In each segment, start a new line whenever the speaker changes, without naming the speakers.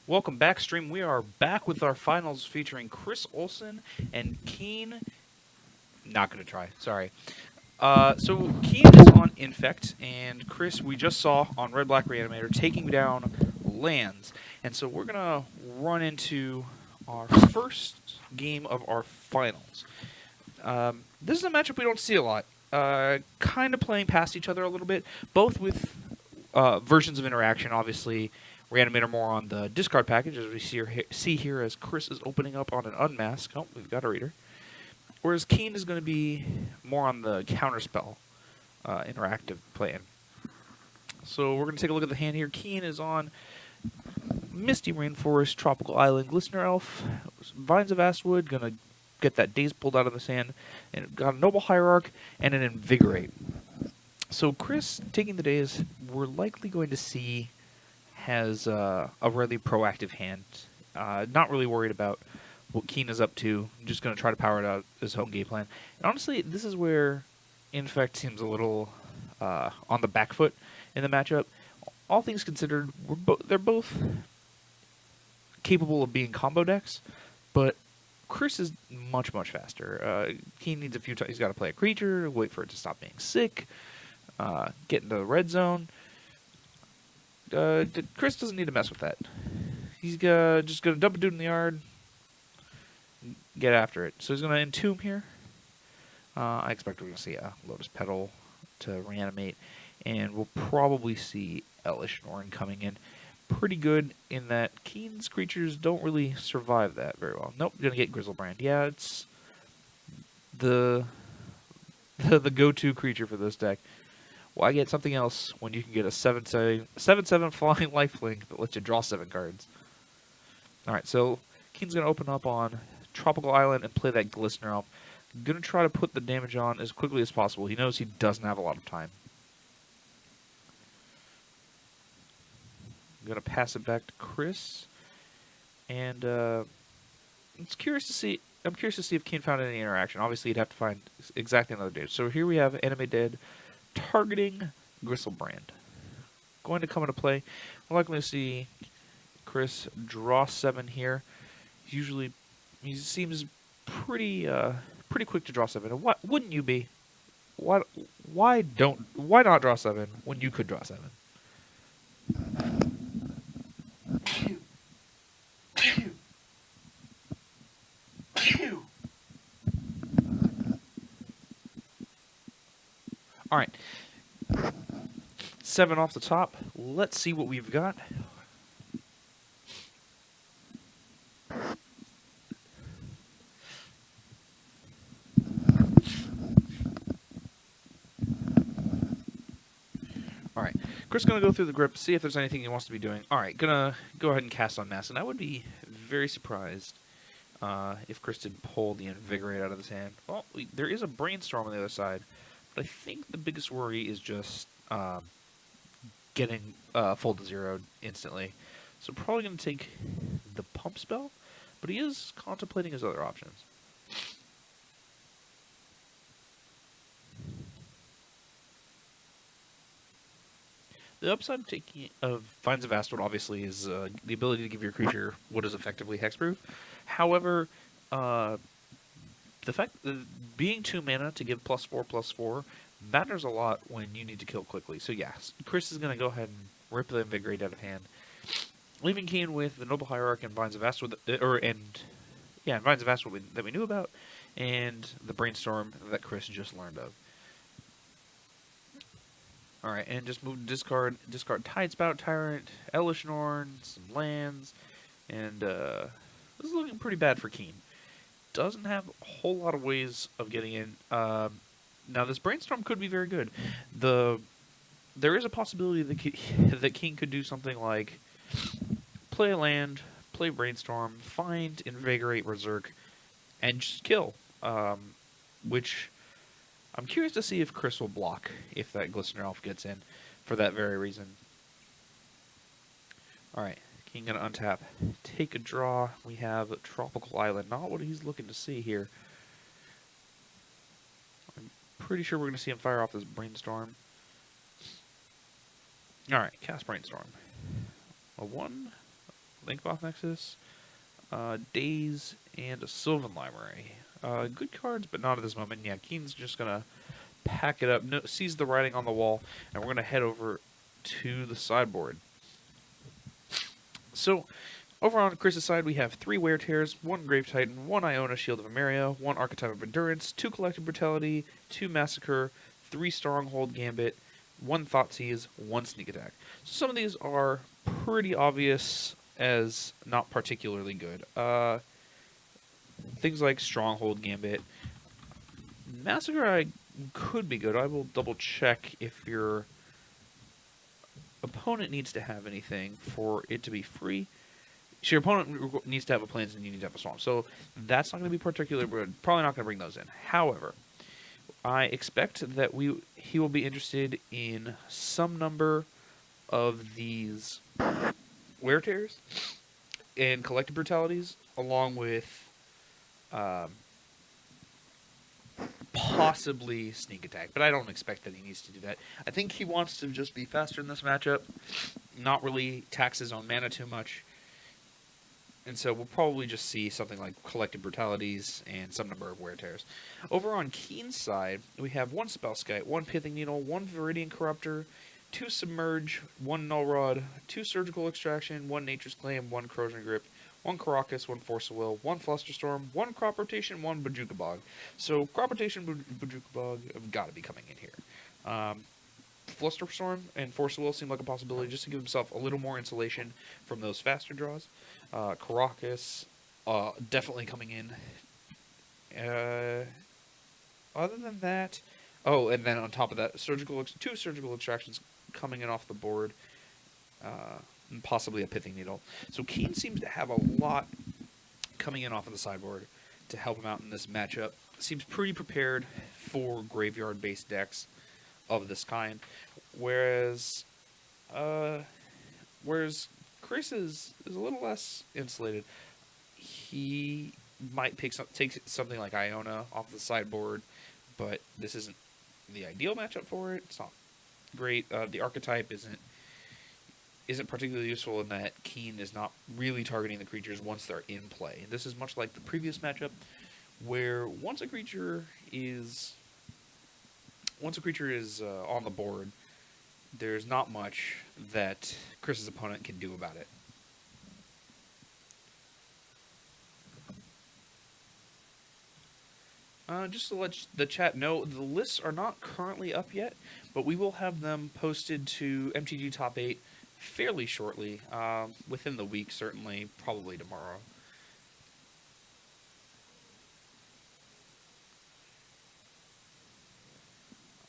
Welcome back, stream. We are back with our finals featuring Chris Olsen and Keane. Not gonna try. Sorry. So Keane is on Infect, and Chris we just saw on Red Black Reanimator taking down lands, and so we're gonna run into our first game of our finals. This is a matchup we don't see a lot. Kind of playing past each other a little bit, both with versions of interaction. Obviously, Reanimator more on the discard package, as we see here as Chris is opening up on an unmask. Oh, we've got a reader. Whereas Keane is going to be more on the counterspell interactive plan. So we're going to take a look at the hand here. Keane is on Misty Rainforest, Tropical Island, Glistener Elf, Vines of Astwood, going to get that Daze pulled out of the sand, and got a Noble Hierarch and an Invigorate. So Chris, taking the Daze, we're likely going to see has a really proactive hand. Not really worried about what Keane is up to. Just going to try to power it out his own game plan. And honestly, this is where Infect seems a little on the back foot in the matchup. All things considered, they're both capable of being combo decks, but Chris is much faster. Keane needs a few times. He's got to play a creature, wait for it to stop being sick, get into the red zone. Chris doesn't need to mess with that. He's just going to dump a dude in the yard, get after it. So he's going to Entomb here. I expect we're going to see a Lotus Petal to reanimate, and we'll probably see Elish Norn coming in. Pretty good in that Keane's creatures don't really survive that very well. Nope, going to get Grizzlebrand. Yeah, it's the go-to creature for this deck. Why get something else when you can get a 7/7 flying lifelink that lets you draw 7 cards? Alright, so Keane's going to open up on Tropical Island and play that Glistener Elf. Going to try to put the damage on as quickly as possible. He knows he doesn't have a lot of time. I'm going to pass it back to Chris. And it's curious to see. I'm curious to see if Keane found any interaction. Obviously, you'd have to find exactly another damage. So here we have Enemy Dead targeting Grizzlebrand. Going to come into play. We're likely to see Chris draw 7 here. He seems pretty quick to draw 7. And what wouldn't you be? Why not draw 7 when you could draw 7? All right. 7 off the top. Let's see what we've got. Alright, Chris is going to go through the grip, see if there's anything he wants to be doing. Alright, gonna go ahead and cast on Mass, and I would be very surprised if Chris did pull the Invigorate out of his hand. Well, there is a Brainstorm on the other side, but I think the biggest worry is just getting full to 0 instantly. So probably going to take the Pump spell, but he is contemplating his other options. The upside of Vines of Astwood obviously is the ability to give your creature what is effectively hexproof. However, the fact that being 2 mana to give +4/+4 matters a lot when you need to kill quickly. So yes, Chris is going to go ahead and rip the Invigorate out of hand, leaving Keane with the Noble Hierarch and Vines of Astwood, Vines of Astwood that we knew about, and the Brainstorm that Chris just learned of. Alright, and just move to discard Tidespout, Tyrant, Elish Norn, some lands, and this is looking pretty bad for Keane. Doesn't have a whole lot of ways of getting in. Now, this Brainstorm could be very good. There is a possibility that Keane could do something like play a land, play Brainstorm, find Invigorate Berserk, and just kill. Which I'm curious to see if Chris will block if that Glistener Elf gets in for that very reason. Alright, King gonna untap. Take a draw. We have Tropical Island. Not what he's looking to see here. I'm pretty sure we're gonna see him fire off this Brainstorm. Alright, cast Brainstorm. A 1, Linkboth Nexus, Daze, and a Sylvan Library. Good cards, but not at this moment. Yeah, Keane's just going to pack it up, sees the writing on the wall, and we're going to head over to the sideboard. So, over on Chris's side, we have 3 Wear Tears, 1 Grave Titan, 1 Iona Shield of Emeria, 1 Archetype of Endurance, 2 Collective Brutality, 2 Massacre, 3 Stronghold Gambit, 1 Thoughtseize, 1 Sneak Attack. So some of these are pretty obvious as not particularly good. Things like Stronghold Gambit. Massacre could be good. I will double check if your opponent needs to have anything for it to be free. So your opponent needs to have a plains and you need to have a swamp. So that's not going to be particularly good. Probably not going to bring those in. However, I expect that he will be interested in some number of these Wear Tears and Collective Brutalities, along with possibly Sneak Attack. But I don't expect that he needs to do that. I think he wants to just be faster in this matchup, not really tax his own mana too much. And so we'll probably just see something like Collective Brutalities and some number of Wear Tears. Over on Keane's side, we have 1 Spellskite, 1 Pithing Needle, 1 Viridian Corruptor, 2 Submerge, 1 Null Rod, 2 Surgical Extraction, 1 Nature's Claim, 1 Corrosion Grip, 1 Caracas, 1 Force of Will, 1 Flusterstorm, 1 Crop Rotation, 1 Bojuka Bog. So Crop Rotation, Bojuka Bog have got to be coming in here. Flusterstorm and Force of Will seem like a possibility just to give himself a little more insulation from those faster draws. Caracas, definitely coming in. Other than that, oh, and then on top of that, 2 Surgical Extractions coming in off the board, and possibly a Pithing Needle. So Keane seems to have a lot coming in off of the sideboard to help him out in this matchup. Seems pretty prepared for graveyard-based decks of this kind, whereas Chris is a little less insulated. He might take something like Iona off the sideboard, but this isn't the ideal matchup for it. It's not great. The archetype isn't particularly useful in that Keane is not really targeting the creatures once they're in play. This is much like the previous matchup, where once a creature is on the board, there's not much that Chris's opponent can do about it. Just to let the chat know, the lists are not currently up yet, but we will have them posted to MTG Top 8 fairly shortly, within the week, certainly, probably tomorrow.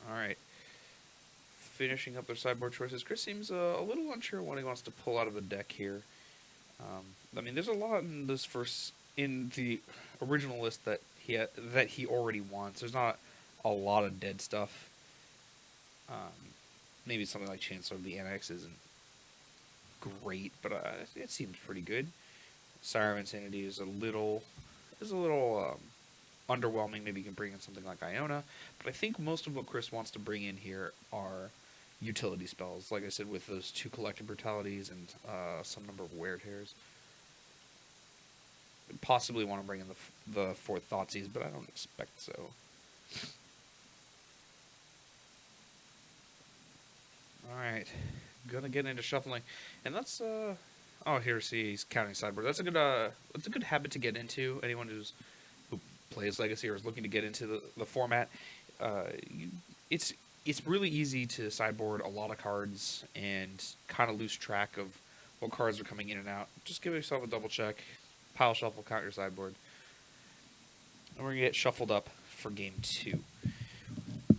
Alright. Finishing up their sideboard choices. Chris seems a little unsure what he wants to pull out of the deck here. I mean, there's a lot in the original list that he already wants. There's not a lot of dead stuff. Maybe something like Chancellor of the Annex isn't great, but it seems pretty good. Sire of Insanity is a little underwhelming. Maybe you can bring in something like Iona, but I think most of what Chris wants to bring in here are utility spells. Like I said, with those 2 Collective Brutalities and some number of Wear Tears. Possibly want to bring in the 4th Thoughtseize, but I don't expect so. Alright, gonna get into shuffling, and that's oh, here, see, he's counting sideboard. That's a good habit to get into. Anyone who plays Legacy or is looking to get into the format, it's really easy to sideboard a lot of cards and kind of lose track of what cards are coming in and out. Just give yourself a double check, pile shuffle, count your sideboard, and we're gonna get shuffled up for game 2.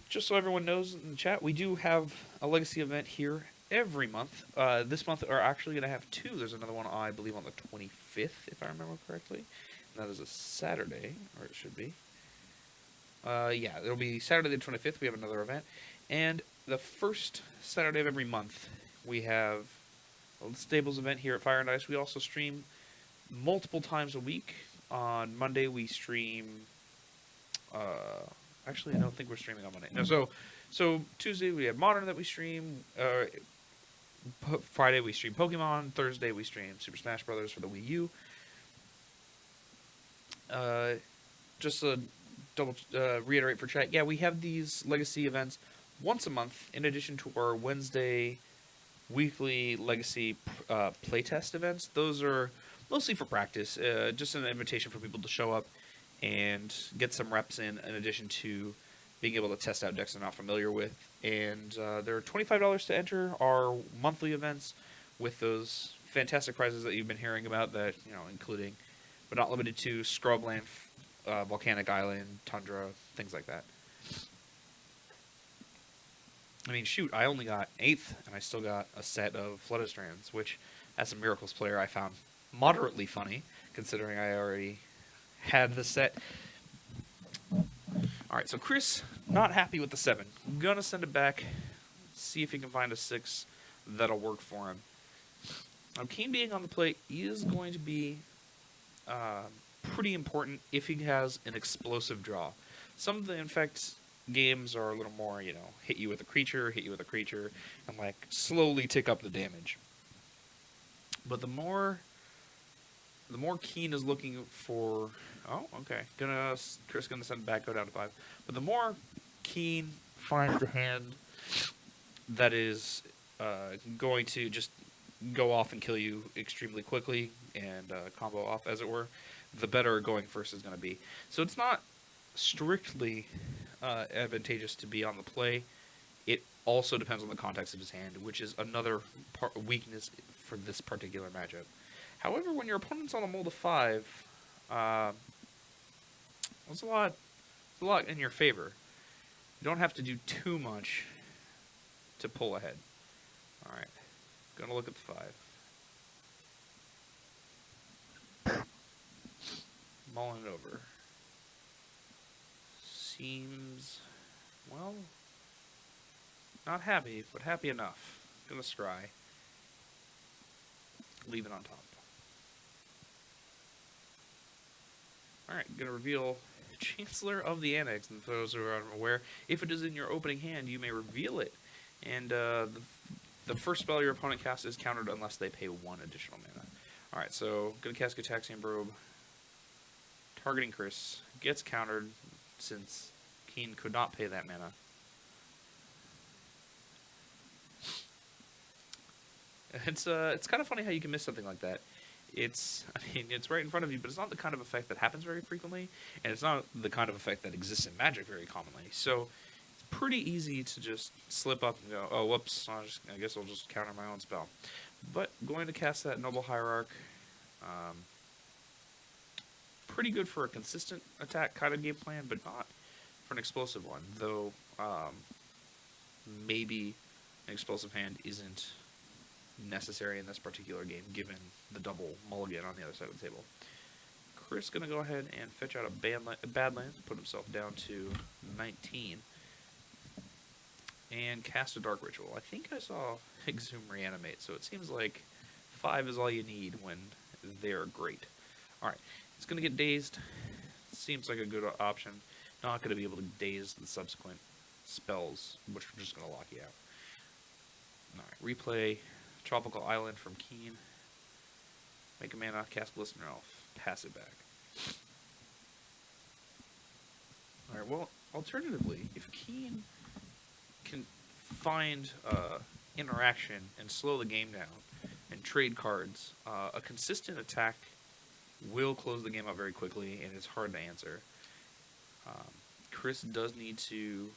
Just so everyone knows in the chat, we do have a Legacy event here every month. This month we're actually going to have 2. There's another one, I believe, on the 25th, if I remember correctly. And that is a Saturday, or it should be. Yeah, it'll be Saturday the 25th. We have another event. And the first Saturday of every month, we have a Stables event here at Fire and Dice. We also stream multiple times a week. On Monday, we stream... Actually, I don't think we're streaming on Monday. No, so Tuesday we have Modern that we stream. Friday we stream Pokemon. Thursday we stream Super Smash Brothers for the Wii U. Just to reiterate for chat, yeah, we have these Legacy events once a month in addition to our Wednesday weekly Legacy playtest events. Those are mostly for practice, just an invitation for people to show up and get some reps in addition to being able to test out decks they're not familiar with. And they're $25 to enter our monthly events with those fantastic prizes that you've been hearing about, that, you know, including but not limited to Scrubland, Volcanic Island, Tundra, things like that. I mean, shoot, I only got 8th, and I still got a set of Floodistrands, which, as a Miracles player, I found moderately funny, considering I already had the set. Alright, so Chris, not happy with the 7. Gonna send it back, see if he can find a 6 that'll work for him. Now, Keane being on the plate is going to be pretty important if he has an explosive draw. Some of the Infect games are a little more, you know, hit you with a creature, and like slowly tick up the damage. But the more Keane is looking for, oh, okay, Chris gonna send it back, go down to 5. But the more Keane finds the hand that is going to just go off and kill you extremely quickly and combo off, as it were, the better going first is going to be. So it's not strictly advantageous to be on the play. It also depends on the context of his hand, which is another weakness for this particular matchup. However, when your opponent's on a mold of 5, it's a lot in your favor. You don't have to do too much to pull ahead. All right. Gonna look at the 5. Mulling it over. Seems, well, not happy, but happy enough. Gonna scry. Leave it on top. Alright, gonna reveal Chancellor of the Annex. And for those who are unaware, if it is in your opening hand, you may reveal it. And the first spell your opponent casts is countered unless they pay 1 additional mana. Alright, so gonna cast Gataxian Probe. Targeting Chris. Gets countered since Keane could not pay that mana. It's kind of funny how you can miss something like that. It's right in front of you, but it's not the kind of effect that happens very frequently, and it's not the kind of effect that exists in Magic very commonly. So it's pretty easy to just slip up and go, oh, whoops, I guess I'll just counter my own spell. But going to cast that Noble Hierarch, pretty good for a consistent attack kind of game plan, but not for an explosive one, though maybe an explosive hand isn't necessary in this particular game, given the double mulligan on the other side of the table. Chris going to go ahead and fetch out a Badlands, put himself down to 19, and cast a Dark Ritual. I think I saw Nghiem Reanimate, so it seems like 5 is all you need when they're great. Alright, it's going to get dazed. Seems like a good option. Not going to be able to daze the subsequent spells, which are just going to lock you out. Alright, replay Tropical Island from Keane. Make a mana, cast Glistener Elf, pass it back. Alright, well, alternatively, if Keane can find interaction and slow the game down and trade cards, a consistent attack will close the game out very quickly, and it's hard to answer. Chris does need to...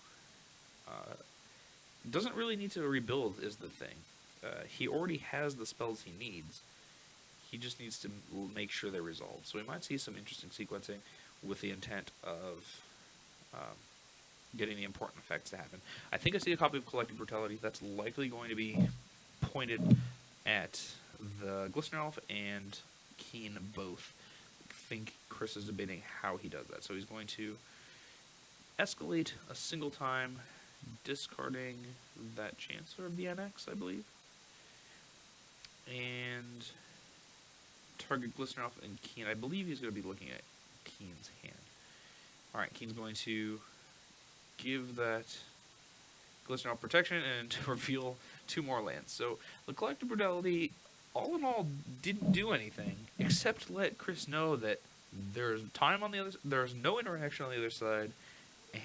doesn't really need to rebuild, is the thing. He already has the spells he needs. He just needs to make sure they're resolved. So we might see some interesting sequencing with the intent of getting the important effects to happen. I think I see a copy of Collective Brutality that's likely going to be pointed at the Glistener Elf and Keane both. I think Chris is debating how he does that. So he's going to escalate a single time, discarding that Chancellor of the NX, I believe. And target Glistener Elf and Keane. I believe he's going to be looking at Keane's hand. Alright, Keane's going to give that Glistener off protection, and to reveal 2 more lands. So the Collective Brutality, all in all, didn't do anything except let Chris know that there's time on the other. There's no interaction on the other side,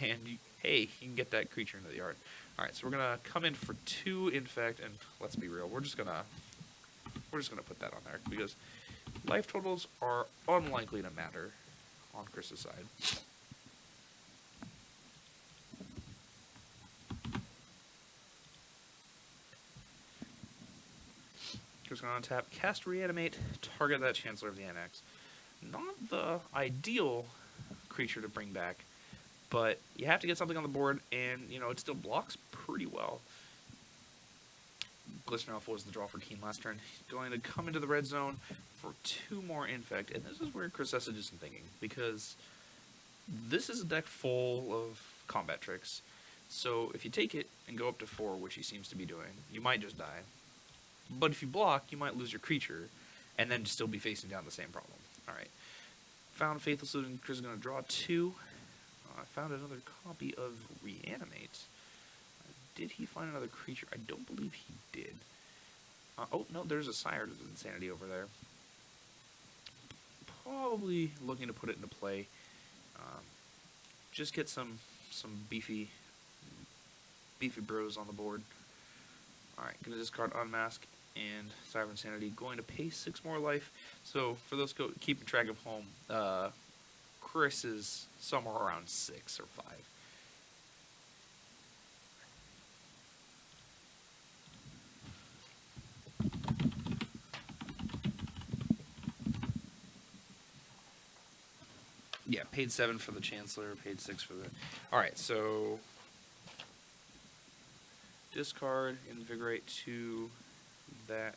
and hey, you can get that creature into the yard. All right, so we're gonna come in for 2 Infect, and let's be real, we're just gonna put that on there because life totals are unlikely to matter on Chris's side. Just gonna untap, cast Reanimate, target that Chancellor of the Annex. Not the ideal creature to bring back, but you have to get something on the board, and it still blocks pretty well. Glistener Alpha was the draw for Keane last turn. He's going to come into the red zone for 2 more Infect, and this is where Chris has to do some thinking, because this is a deck full of combat tricks. So if you take it and go up to 4, which he seems to be doing, you might just die. But if you block, you might lose your creature, and then still be facing down the same problem. Alright. Found Faithful Student. Chris is going to draw 2. I found another copy of Reanimate. Did he find another creature? I don't believe he did. Oh, no, there's a Sire of Insanity over there. Probably looking to put it into play. Just get some beefy bros on the board. Alright, going to discard Unmask and Sire of Insanity. Going to pay 6 more life. So, for those keeping track of home, Chris is somewhere around 6 or 5. Yeah, paid 7 for the Chancellor, paid 6 for the... Alright, so... discard, invigorate to that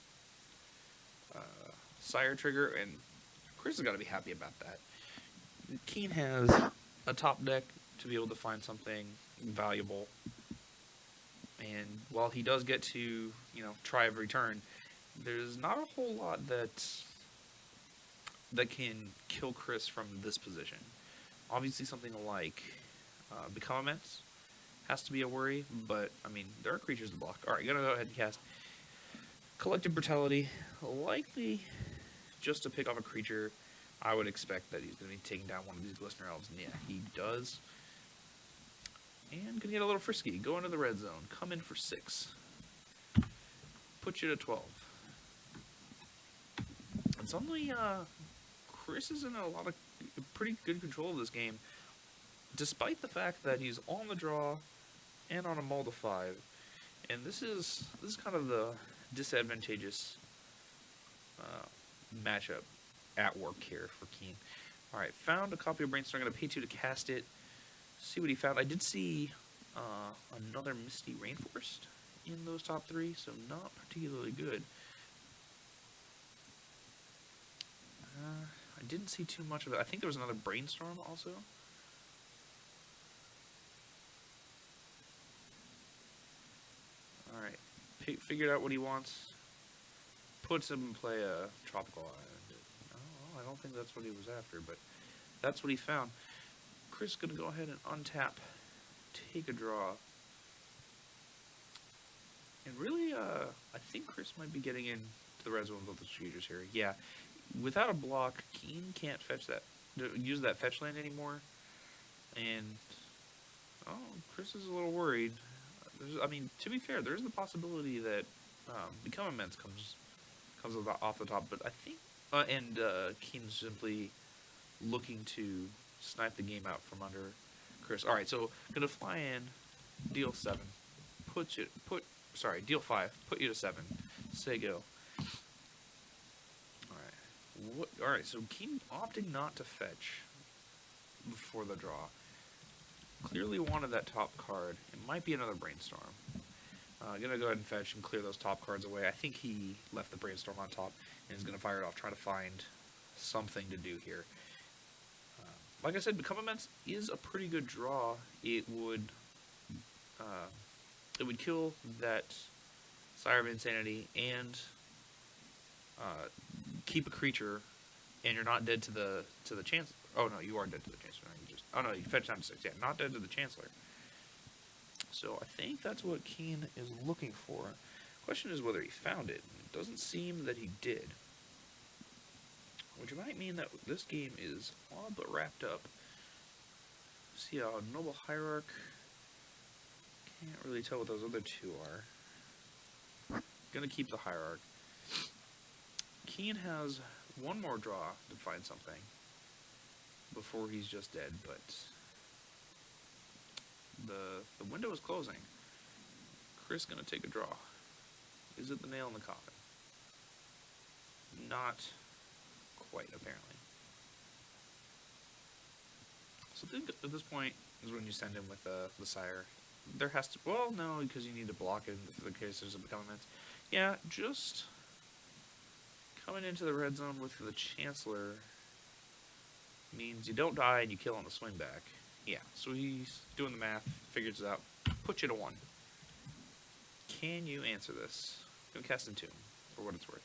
Sire trigger, and Chris has got to be happy about that. Keane has a top deck to be able to find something valuable, and while he does get to, try every turn, there's not a whole lot that can kill Chris from this position. Obviously something like Become Immense has to be a worry, but, there are creatures to block. Alright, gonna go ahead and cast Collective Brutality, likely just to pick off a creature. I would expect that he's going to be taking down one of these Glistener Elves, and yeah, he does. And going to get a little frisky, go into the red zone, come in for 6. Put you to 12. And suddenly, Chris is in a lot of pretty good control of this game, despite the fact that he's on the draw and on a mull to 5. And this is kind of the disadvantageous matchup at work here for Keane. Alright, found a copy of Brainstorm. I'm going to pay 2 to cast it. See what he found. I did see another Misty Rainforest in those top 3, so not particularly good. I didn't see too much of it. I think there was another Brainstorm also. Alright, figured out what he wants. Puts him in play a Tropical Island. Oh, I don't think that's what he was after, but that's what he found. Chris is going to go ahead and untap, take a draw. And really, I think Chris might be getting into the red zone with the creatures here. Yeah, without a block, Keane can't use that fetch land anymore. And, Chris is a little worried. To be fair, there's the possibility that Become Immense comes off the top, but I think, Keane's simply looking to snipe the game out from under Chris. Alright, so gonna fly in, deal 7, deal 5, put you to 7, say go. Alright, so Keane opting not to fetch before the draw. Clearly wanted that top card. It might be another Brainstorm. Gonna go ahead and fetch and clear those top cards away. I think he left the Brainstorm on top and is gonna fire it off, try to find something to do here. Like I said, Become Immense is a pretty good draw. It would kill that Sire of Insanity and keep a creature, and you're not dead to the Chancellor. Oh no, you are dead to the Chancellor. You fetch down to 6. Yeah, not dead to the Chancellor. So I think that's what Keane is looking for. Question is whether he found it. It doesn't seem that he did. Which might mean that this game is all but wrapped up. See how Noble Hierarch. Can't really tell what those other two are. Gonna keep the Hierarch. Keane has one more draw to find something before he's just dead, but the window is closing. Chris gonna take a draw. Is it the nail in the coffin? Not quite, apparently. So I think at this point is when you send him with the Sire. There has to... Well, no, because you need to block it for the case there's a becoming minutes. Yeah, just coming into the red zone with the Chancellor means you don't die and you kill on the swing back. Yeah, so he's doing the math, figures it out, puts you to 1. Can you answer this? Gonna cast Entomb, for what it's worth.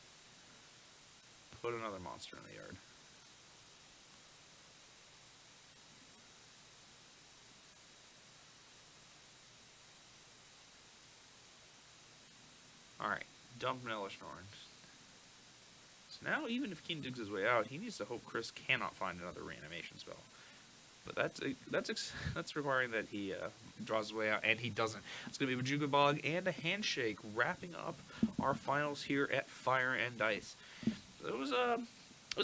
Put another monster in the yard. Alright, dump Nelishnorn. So now, even if Keane digs his way out, he needs to hope Chris cannot find another reanimation spell. But that's requiring that he draws his way out, and he doesn't. It's going to be a Majuga Bog and a Handshake, wrapping up our finals here at Fire and Dice. It was a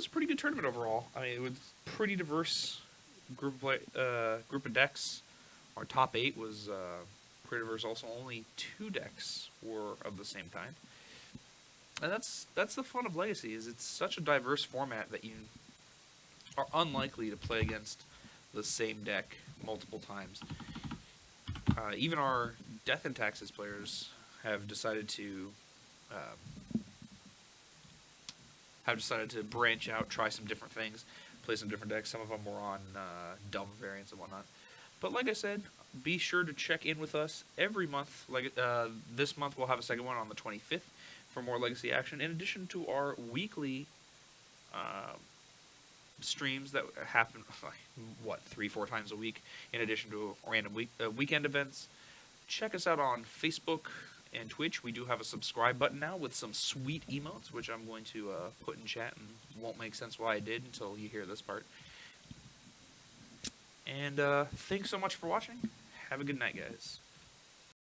pretty good tournament overall. I mean, it was a pretty diverse group of decks. Our top 8 was pretty diverse. Also, only 2 decks were of the same kind. And that's the fun of Legacy, is it's such a diverse format that you are unlikely to play against the same deck multiple times. Even our Death and Taxes players have decided to branch out, try some different things, play some different decks. Some of them were on dumb variants and whatnot. But like I said, be sure to check in with us every month. Like this month, we'll have a second one on the 25th for more Legacy action, in addition to our weekly streams that happen, 3-4 times a week, in addition to random weekend events. Check us out on Facebook and Twitch. We do have a subscribe button now with some sweet emotes, which I'm going to put in chat, and won't make sense why I did until you hear this part. And thanks so much for watching. Have a good night, guys.